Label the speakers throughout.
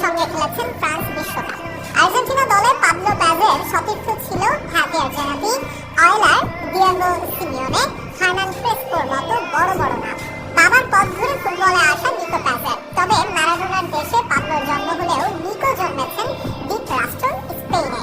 Speaker 1: সঙ্গে খেলেছেন ফ্রান্স বিশ্বকাপ। আর্জেন্টিনা দলে পাবলো প্যাজের সতীর্থ ছিল Javier Zanetti, Ayala, Diego Simeone, Hernan ক্রেসপোর মতো বড় বড় নাম। বাবার পথ ধরে ফুটবলে আসা নিকো প্যাজের। তবে ম্যারাডোনার দেশে পাবলোর জন্ম হলেও নিকো জন্মেছেন দ্বীপ রাষ্ট্র স্পেনে।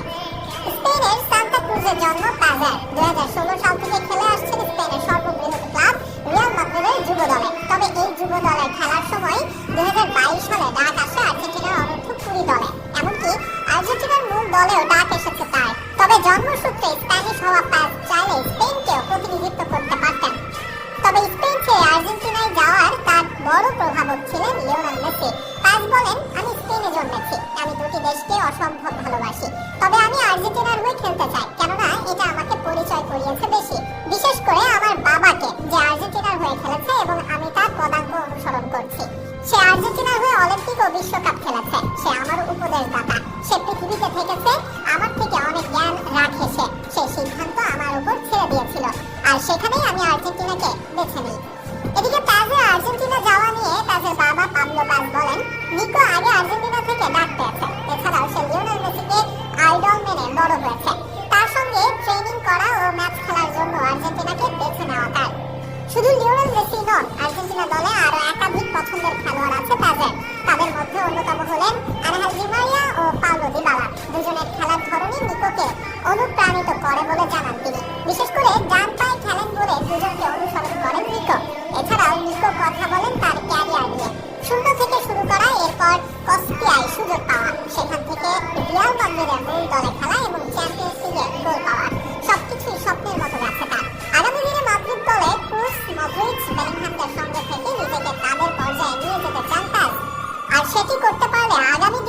Speaker 1: স্পেনের সান্তা ক্রুজে জন্ম প্যাজের। 2016 সাল থেকে খেলে আসছেন স্পেনের সর্ববৃহৎ ক্লাব রিয়াল মাদ্রিদের যুব দলে। তবে এই যুব দলে খেলার সময় 2022 সালে ডাক আসে আর্জেন্টিনার অনূর্ধ্ব 20 দলে। এমনকি আর্জেন্টিনার মূল দলেও ডাক এসেছে তার। তবে জন্মসূত্রে স্প্যানিশ হওয়া প্যাজ চাইলে স্পেনকেও প্রতিনিধিত্ব করতে পারতেন। তবে স্পেন ছেড়ে আর্জেন্টিনায় যাওয়ার তার বড় প্রভাবক ছিলেন লিওনেল মেসি। প্যাজ বলেন, আমি স্পেনে জন্মেছি, আমি দুটি দেশকে অসম্ভব ভালোবাসি, তবে আমি আর্জেন্টিনার হয়ে খেলতে চাই, কেননা এটা আমাকে পরিচয় করিয়েছে বেশি, বিশেষ করে আমার বাবাকে, যে আর্জেন্টিনার হয়ে খেলেছে এবং আমি তার পদাঙ্ক অনুসরণ করছি। সে আর্জেন্টিনার হয়ে অলিম্পিক ও বিশ্বকাপ খেলেছে, সে আমার উপদেশদাতা, সে পৃথিবীতে থেকেছে, আমার থেকে অনেক জ্ঞান রাখে, সে সিদ্ধান্ত আমার উপর ছেড়ে দিয়েছিল, আর সেখানেই আমি আর্জেন্টিনাকে বেছে নিই। এদিকে প্যাজের আর্জেন্টিনা যাওয়া নিয়ে প্যাজের বাবা পাবলো প্যাজ বলেন, নিকো আগে আর্জেন্টিনা থেকে ডাক পেয়েছে, এছাড়াও সে লিওনেল মেসিকে আইডল মেনে বড় হয়েছে। তার সঙ্গে ট্রেনিং করা ও ম্যাচ খেলার জন্য আর্জেন্টিনাকে বেছে নেওয়া তার। শুধু লিওনেল মেসি নন, আর্জেন্টিনা দলে আরো একাধিক পছন্দের খেলোয়াড় আছে প্যাজের। তাদের মধ্যে অন্যতম হলেন আনহেল ডি মারিয়া ও পাওলো দিবালা। দুজনের খেলার ধরনই নিকোকে অনুপ্রাণিত করে বলে জানান তিনি। বিশেষ করে ডান পায়ে খেলেন বলে দুজনকে অনুসরণ করেন নিকো। এছাড়াও নিকো কথা বলেন তার ক্যারিয়ার নিয়ে। শূন্য থেকে শুরু করা, এরপর কস্পিয়ায় সুযোগ পাওয়া, সেখান থেকে রিয়াল মাদ্রিদের মূল দলে খেলা এবং চ্যাম্পিয়ন্স লিগে গোল পাওয়া, সবকিছুই স্বপ্নের মতো গেছে তার। আগামী দিনে মাদ্রিদ দলে ক্রুস, মডরিচ, বেলিংহামদের সঙ্গে থেকে নিজেকে তাদের পর্যায়ে নিয়ে যেতে চান প্যাজ। আর সেটি করতে পারলে আগামী